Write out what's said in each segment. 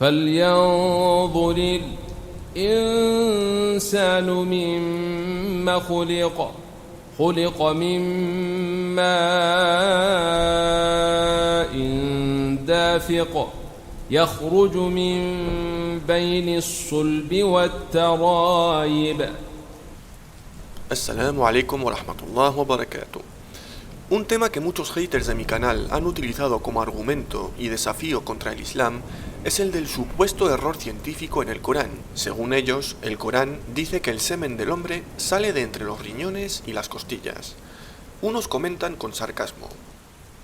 فلينظر الإنسان مما خلق من ماء دافق يخرج من بين الصلب والترائب. Assalamu alaikum wa rahmatullahi wa barakatuh. Un tema que muchos haters de mi canal han utilizado como argumento y desafío contra el Islam es el del supuesto error científico en el Corán. Según ellos, el Corán dice que el semen del hombre sale de entre los riñones y las costillas. Unos comentan con sarcasmo: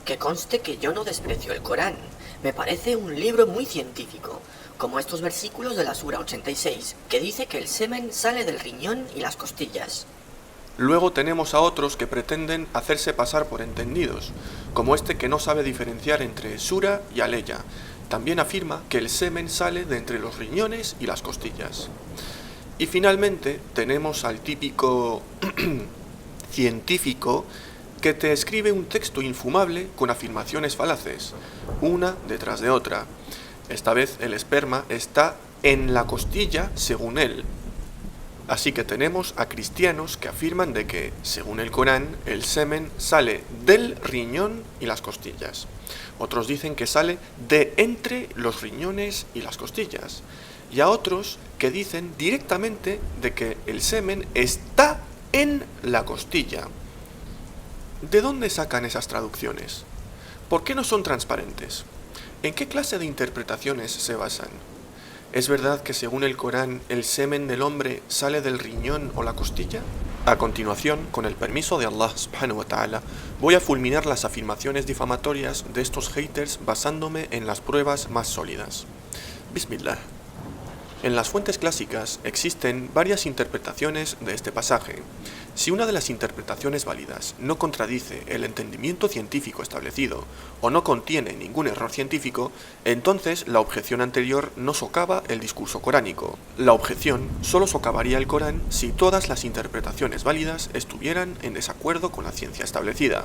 que conste que yo no desprecio el Corán. Me parece un libro muy científico, como estos versículos de la Sura 86, que dice que el semen sale del riñón y las costillas. Luego tenemos a otros que pretenden hacerse pasar por entendidos, como este que no sabe diferenciar entre Sura y Aleya. También afirma que el semen sale de entre los riñones y las costillas. Y finalmente tenemos al típico científico que te escribe un texto infumable con afirmaciones falaces, una detrás de otra. Esta vez el esperma está en la costilla según él. Así que tenemos a cristianos que afirman de que, según el Corán, el semen sale del riñón y las costillas. Otros dicen que sale de entre los riñones y las costillas. Y a otros que dicen directamente de que el semen está en la costilla. ¿De dónde sacan esas traducciones? ¿Por qué no son transparentes? ¿En qué clase de interpretaciones se basan? ¿Es verdad que según el Corán el semen del hombre sale del riñón o la costilla? A continuación, con el permiso de Allah subhanahu wa ta'ala, voy a fulminar las afirmaciones difamatorias de estos haters basándome en las pruebas más sólidas. Bismillah. En las fuentes clásicas existen varias interpretaciones de este pasaje. Si una de las interpretaciones válidas no contradice el entendimiento científico establecido o no contiene ningún error científico, entonces la objeción anterior no socava el discurso coránico. La objeción solo socavaría el Corán si todas las interpretaciones válidas estuvieran en desacuerdo con la ciencia establecida.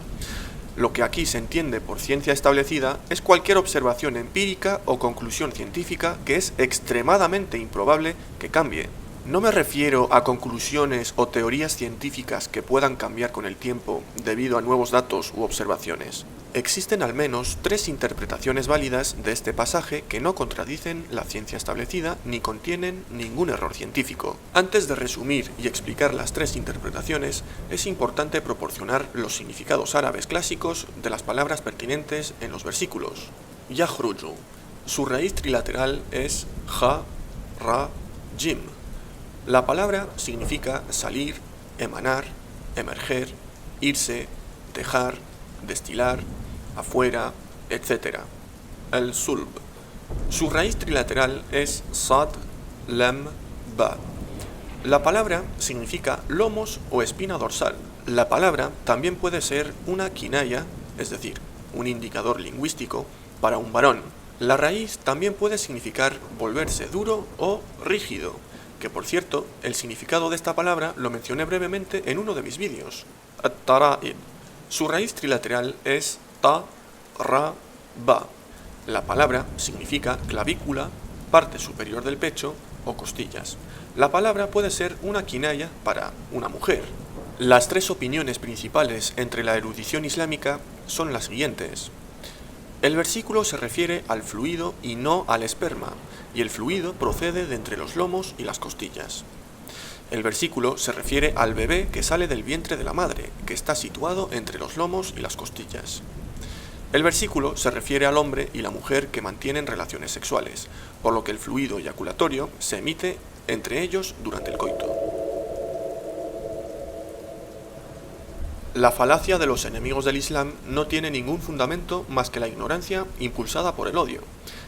Lo que aquí se entiende por ciencia establecida es cualquier observación empírica o conclusión científica que es extremadamente improbable que cambie. No me refiero a conclusiones o teorías científicas que puedan cambiar con el tiempo debido a nuevos datos u observaciones. Existen al menos 3 interpretaciones válidas de este pasaje que no contradicen la ciencia establecida ni contienen ningún error científico. Antes de resumir y explicar las 3 interpretaciones, es importante proporcionar los significados árabes clásicos de las palabras pertinentes en los versículos. Yakhruju. Su raíz trilateral es ja, ra, jim. La palabra significa salir, emanar, emerger, irse, dejar, destilar, afuera, etc. El sulb. Su raíz trilateral es sad, lam, ba. La palabra significa lomos o espina dorsal. La palabra también puede ser una kinaya, es decir, un indicador lingüístico, para un varón. La raíz también puede significar volverse duro o rígido, que por cierto, el significado de esta palabra lo mencioné brevemente en uno de mis vídeos, at-tara'ib. Su raíz trilateral es ta, ra, ba. La palabra significa clavícula, parte superior del pecho o costillas. La palabra puede ser una kinaya para una mujer. Las 3 opiniones principales entre la erudición islámica son las siguientes. El versículo se refiere al fluido y no al esperma, y el fluido procede de entre los lomos y las costillas. El versículo se refiere al bebé que sale del vientre de la madre, que está situado entre los lomos y las costillas. El versículo se refiere al hombre y la mujer que mantienen relaciones sexuales, por lo que el fluido eyaculatorio se emite entre ellos durante el coito. La falacia de los enemigos del Islam no tiene ningún fundamento más que la ignorancia impulsada por el odio.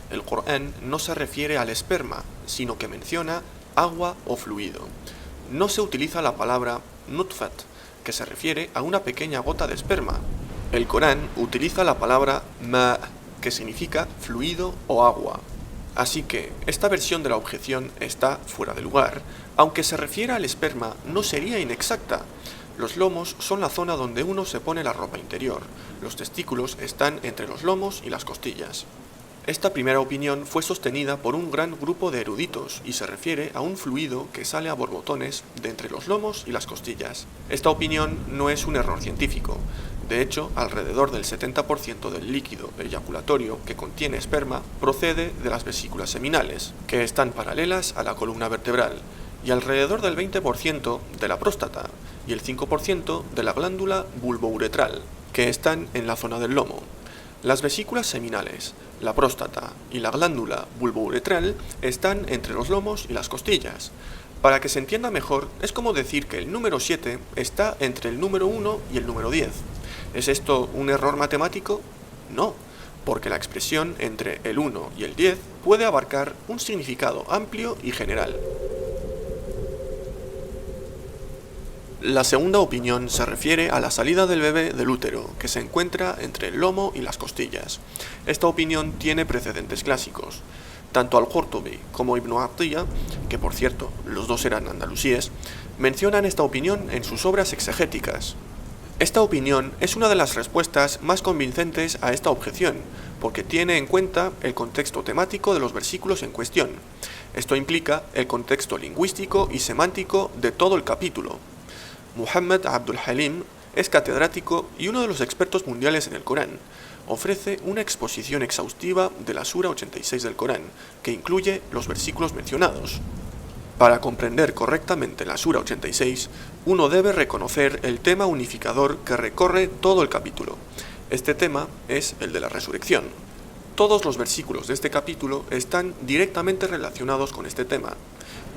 El Corán no se refiere al esperma, sino que menciona agua o fluido. No se utiliza la palabra nutfat, que se refiere a una pequeña gota de esperma. El Corán utiliza la palabra ma, que significa fluido o agua. Así que esta versión de la objeción está fuera de lugar. Aunque se refiera al esperma, no sería inexacta. Los lomos son la zona donde uno se pone la ropa interior. Los testículos están entre los lomos y las costillas. Esta primera opinión fue sostenida por un gran grupo de eruditos y se refiere a un fluido que sale a borbotones de entre los lomos y las costillas. Esta opinión no es un error científico. De hecho, alrededor del 70% del líquido eyaculatorio que contiene esperma procede de las vesículas seminales, que están paralelas a la columna vertebral, y alrededor del 20% de la próstata y el 5% de la glándula bulbouretral, que están en la zona del lomo. Las vesículas seminales, la próstata y la glándula bulbouretral están entre los lomos y las costillas. Para que se entienda mejor, es como decir que el número 7 está entre el número 1 y el número 10. ¿Es esto un error matemático? No, porque la expresión entre el 1 y el 10 puede abarcar un significado amplio y general. La segunda opinión se refiere a la salida del bebé del útero, que se encuentra entre el lomo y las costillas. Esta opinión tiene precedentes clásicos. Tanto Al-Qurtubi como Ibn Atiyya, que por cierto, los dos eran andalusíes, mencionan esta opinión en sus obras exegéticas. Esta opinión es una de las respuestas más convincentes a esta objeción, porque tiene en cuenta el contexto temático de los versículos en cuestión. Esto implica el contexto lingüístico y semántico de todo el capítulo. Muhammad Abdul Halim es catedrático y uno de los expertos mundiales en el Corán. Ofrece una exposición exhaustiva de la Sura 86 del Corán, que incluye los versículos mencionados. Para comprender correctamente la Sura 86, uno debe reconocer el tema unificador que recorre todo el capítulo. Este tema es el de la resurrección. Todos los versículos de este capítulo están directamente relacionados con este tema.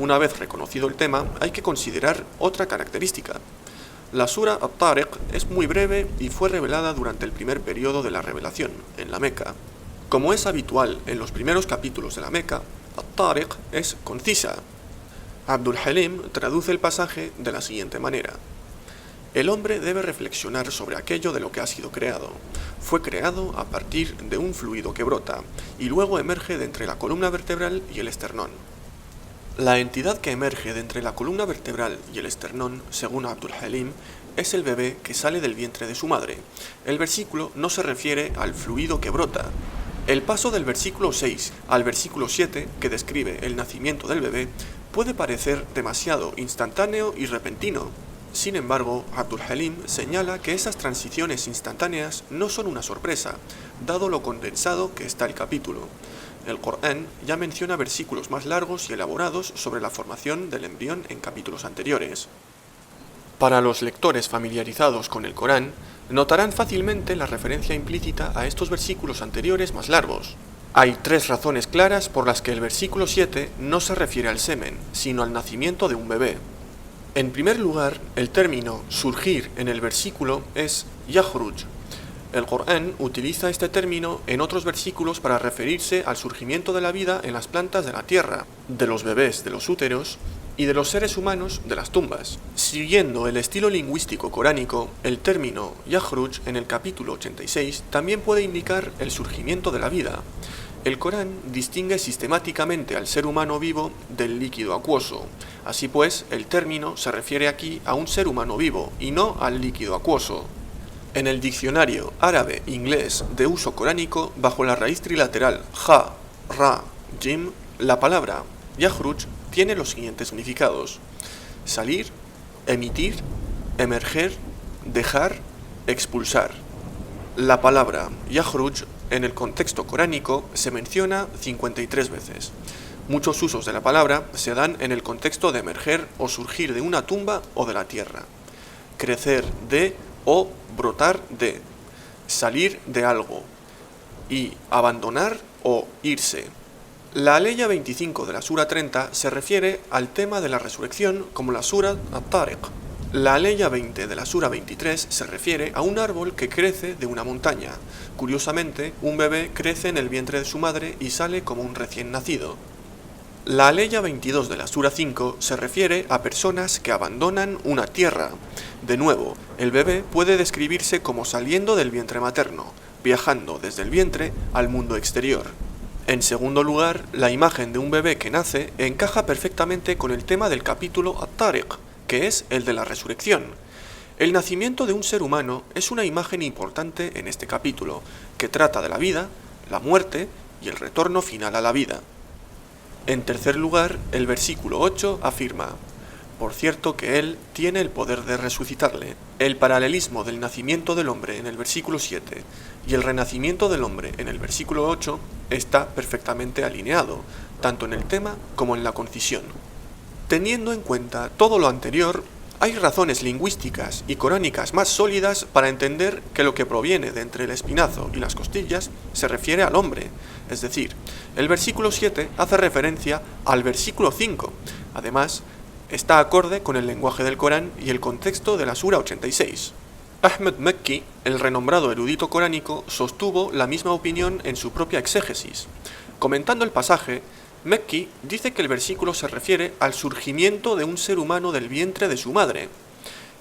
Una vez reconocido el tema, hay que considerar otra característica. La Sura At-Tariq es muy breve y fue revelada durante el primer periodo de la revelación, en la Meca. Como es habitual en los primeros capítulos de la Meca, At-Tariq es concisa. Abdul Halim traduce el pasaje de la siguiente manera. El hombre debe reflexionar sobre aquello de lo que ha sido creado. Fue creado a partir de un fluido que brota y luego emerge de entre la columna vertebral y el esternón. La entidad que emerge de entre la columna vertebral y el esternón, según Abdul Halim, es el bebé que sale del vientre de su madre. El versículo no se refiere al fluido que brota. El paso del versículo 6 al versículo 7, que describe el nacimiento del bebé, puede parecer demasiado instantáneo y repentino. Sin embargo, Abdul Halim señala que esas transiciones instantáneas no son una sorpresa, dado lo condensado que está el capítulo. El Corán ya menciona versículos más largos y elaborados sobre la formación del embrión en capítulos anteriores. Para los lectores familiarizados con el Corán, notarán fácilmente la referencia implícita a estos versículos anteriores más largos. Hay tres razones claras por las que el versículo 7 no se refiere al semen, sino al nacimiento de un bebé. En primer lugar, el término surgir en el versículo es yakhruj. El Corán utiliza este término en otros versículos para referirse al surgimiento de la vida en las plantas de la tierra, de los bebés de los úteros y de los seres humanos de las tumbas. Siguiendo el estilo lingüístico coránico, el término yakhruj en el capítulo 86 también puede indicar el surgimiento de la vida. El Corán distingue sistemáticamente al ser humano vivo del líquido acuoso. Así pues, el término se refiere aquí a un ser humano vivo y no al líquido acuoso. En el diccionario árabe-inglés de uso coránico, bajo la raíz trilateral ja, ra, jim, la palabra yakhruj tiene los siguientes significados: salir, emitir, emerger, dejar, expulsar. La palabra yakhruj en el contexto coránico se menciona 53 veces. Muchos usos de la palabra se dan en el contexto de emerger o surgir de una tumba o de la tierra, crecer de o brotar de, salir de algo, y abandonar o irse. La aleya 25 de la Sura 30 se refiere al tema de la resurrección como la Sura At-Tariq. La aleya 20 de la Sura 23 se refiere a un árbol que crece de una montaña. Curiosamente, un bebé crece en el vientre de su madre y sale como un recién nacido. La aleya 22 de la Sura 5 se refiere a personas que abandonan una tierra. De nuevo, el bebé puede describirse como saliendo del vientre materno, viajando desde el vientre al mundo exterior. En segundo lugar, la imagen de un bebé que nace encaja perfectamente con el tema del capítulo At-Tariq, que es el de la resurrección. El nacimiento de un ser humano es una imagen importante en este capítulo, que trata de la vida, la muerte y el retorno final a la vida. En tercer lugar, el versículo 8 afirma: por cierto que Él tiene el poder de resucitarle. El paralelismo del nacimiento del hombre en el versículo 7 y el renacimiento del hombre en el versículo 8 está perfectamente alineado, tanto en el tema como en la concisión. Teniendo en cuenta todo lo anterior, hay razones lingüísticas y coránicas más sólidas para entender que lo que proviene de entre el espinazo y las costillas se refiere al hombre, es decir, el versículo 7 hace referencia al versículo 5. Además, está acorde con el lenguaje del Corán y el contexto de la Sura 86. Ahmed Mekki, el renombrado erudito coránico, sostuvo la misma opinión en su propia exégesis. Comentando el pasaje, Mekki dice que el versículo se refiere al surgimiento de un ser humano del vientre de su madre.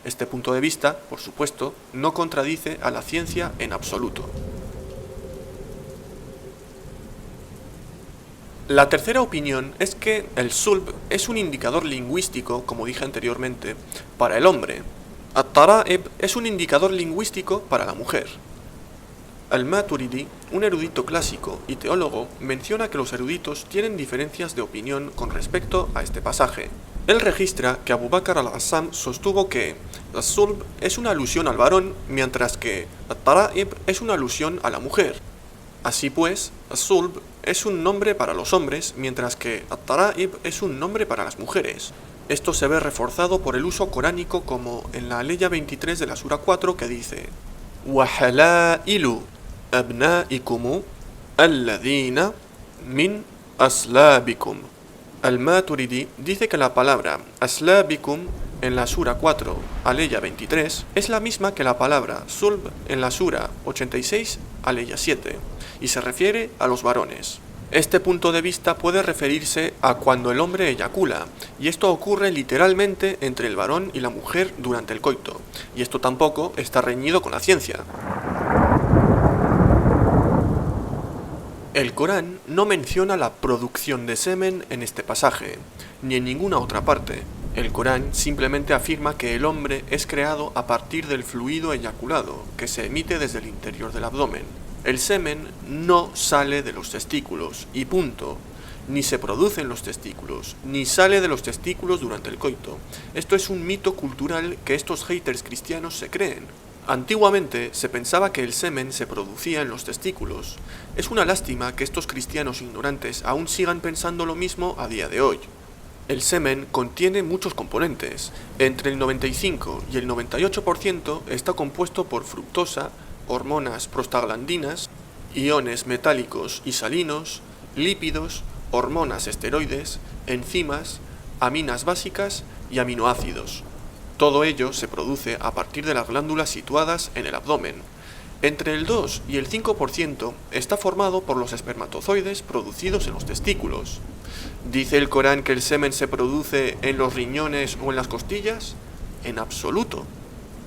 Este punto de vista, por supuesto, no contradice a la ciencia en absoluto. La tercera opinión es que el sulb es un indicador lingüístico, como dije anteriormente, para el hombre. At-Tara'ib es un indicador lingüístico para la mujer. Al-Maturidi, un erudito clásico y teólogo, menciona que los eruditos tienen diferencias de opinión con respecto a este pasaje. Él registra que Abu Bakr al-Assam sostuvo que al-sulb es una alusión al varón, mientras que at-Tara'ib es una alusión a la mujer. Así pues, al-sulb es un nombre para los hombres, mientras que at-Tara'ib es un nombre para las mujeres. Esto se ve reforzado por el uso coránico, como en la aleya 23 de la Sura 4, que dice: وَحَلَائِلُ أَبْنَائِكُمُ الَّذِينَ مِنْ أَصْلَابِكُمْ. Al-Maturidi dice que la palabra aslabikum en la Sura 4, aleya 23, es la misma que la palabra sulb en la Sura 86, aleya 7, y se refiere a los varones. Este punto de vista puede referirse a cuando el hombre eyacula, y esto ocurre literalmente entre el varón y la mujer durante el coito, y esto tampoco está reñido con la ciencia. El Corán no menciona la producción de semen en este pasaje, ni en ninguna otra parte. El Corán simplemente afirma que el hombre es creado a partir del fluido eyaculado, que se emite desde el interior del abdomen. El semen no sale de los testículos, y punto. Ni se produce en los testículos, ni sale de los testículos durante el coito. Esto es un mito cultural que estos haters cristianos se creen. Antiguamente se pensaba que el semen se producía en los testículos. Es una lástima que estos cristianos ignorantes aún sigan pensando lo mismo a día de hoy. El semen contiene muchos componentes. Entre el 95 y el 98% está compuesto por fructosa, hormonas prostaglandinas, iones metálicos y salinos, lípidos, hormonas esteroides, enzimas, aminas básicas y aminoácidos. Todo ello se produce a partir de las glándulas situadas en el abdomen. Entre el 2 y el 5% está formado por los espermatozoides producidos en los testículos. ¿Dice el Corán que el semen se produce en los riñones o en las costillas? En absoluto.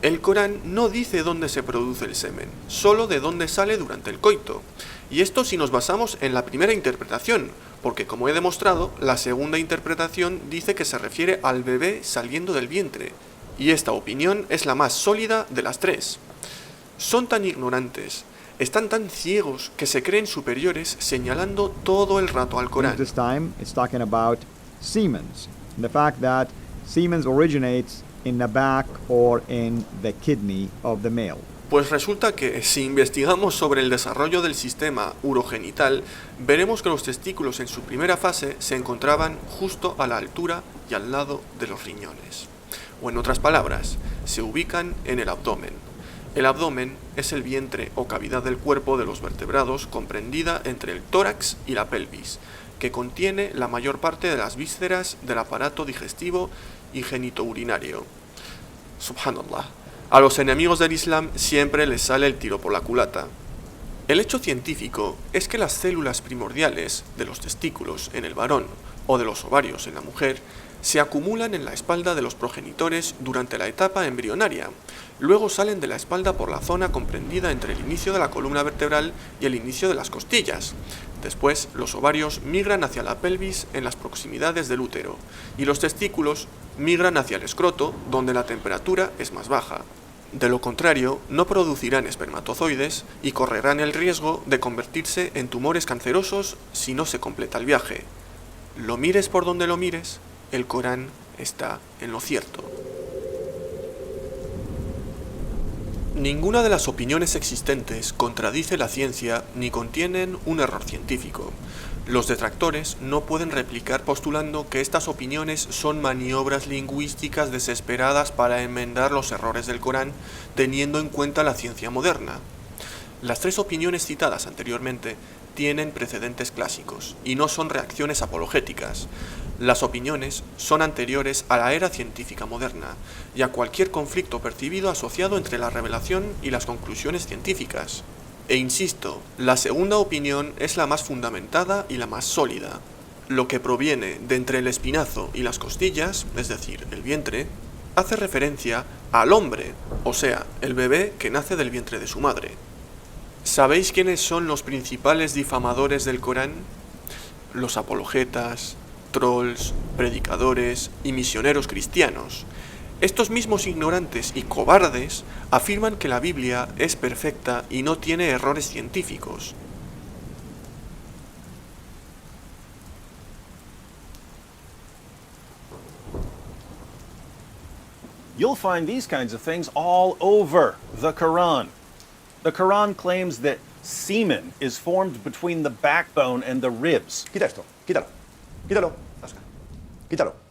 El Corán no dice dónde se produce el semen, solo de dónde sale durante el coito. Y esto si nos basamos en la primera interpretación, porque como he demostrado, la segunda interpretación dice que se refiere al bebé saliendo del vientre, y esta opinión es la más sólida de las tres. Son tan ignorantes, están tan ciegos que se creen superiores señalando todo el rato al Corán. This time it's talking about semen, the fact that semen originates in the back or in the kidney of the male. Pues resulta que si investigamos sobre el desarrollo del sistema urogenital, veremos que los testículos en su primera fase se encontraban justo a la altura y al lado de los riñones. O en otras palabras, se ubican en el abdomen. El abdomen es el vientre o cavidad del cuerpo de los vertebrados comprendida entre el tórax y la pelvis, que contiene la mayor parte de las vísceras del aparato digestivo y genitourinario. Subhanallah. A los enemigos del Islam siempre les sale el tiro por la culata. El hecho científico es que las células primordiales de los testículos en el varón o de los ovarios en la mujer se acumulan en la espalda de los progenitores durante la etapa embrionaria. Luego salen de la espalda por la zona comprendida entre el inicio de la columna vertebral y el inicio de las costillas. Después, los ovarios migran hacia la pelvis en las proximidades del útero, y los testículos migran hacia el escroto, donde la temperatura es más baja. De lo contrario, no producirán espermatozoides y correrán el riesgo de convertirse en tumores cancerosos si no se completa el viaje. Lo mires por donde lo mires, el Corán está en lo cierto. Ninguna de las opiniones existentes contradice la ciencia ni contienen un error científico. Los detractores no pueden replicar postulando que estas opiniones son maniobras lingüísticas desesperadas para enmendar los errores del Corán, teniendo en cuenta la ciencia moderna. Las tres opiniones citadas anteriormente tienen precedentes clásicos y no son reacciones apologéticas. Las opiniones son anteriores a la era científica moderna y a cualquier conflicto percibido asociado entre la revelación y las conclusiones científicas. E insisto, la segunda opinión es la más fundamentada y la más sólida. Lo que proviene de entre el espinazo y las costillas, es decir, el vientre, hace referencia al hombre, o sea, el bebé que nace del vientre de su madre. ¿Sabéis quiénes son los principales difamadores del Corán? Los apologetas, trolls, predicadores y misioneros cristianos. Estos mismos ignorantes y cobardes afirman que la Biblia es perfecta y no tiene errores científicos. You'll find these kinds of things all over the Quran. The Quran claims that semen is formed between the backbone and the ribs. Quita esto, quítalo, quítalo, Oscar, quítalo.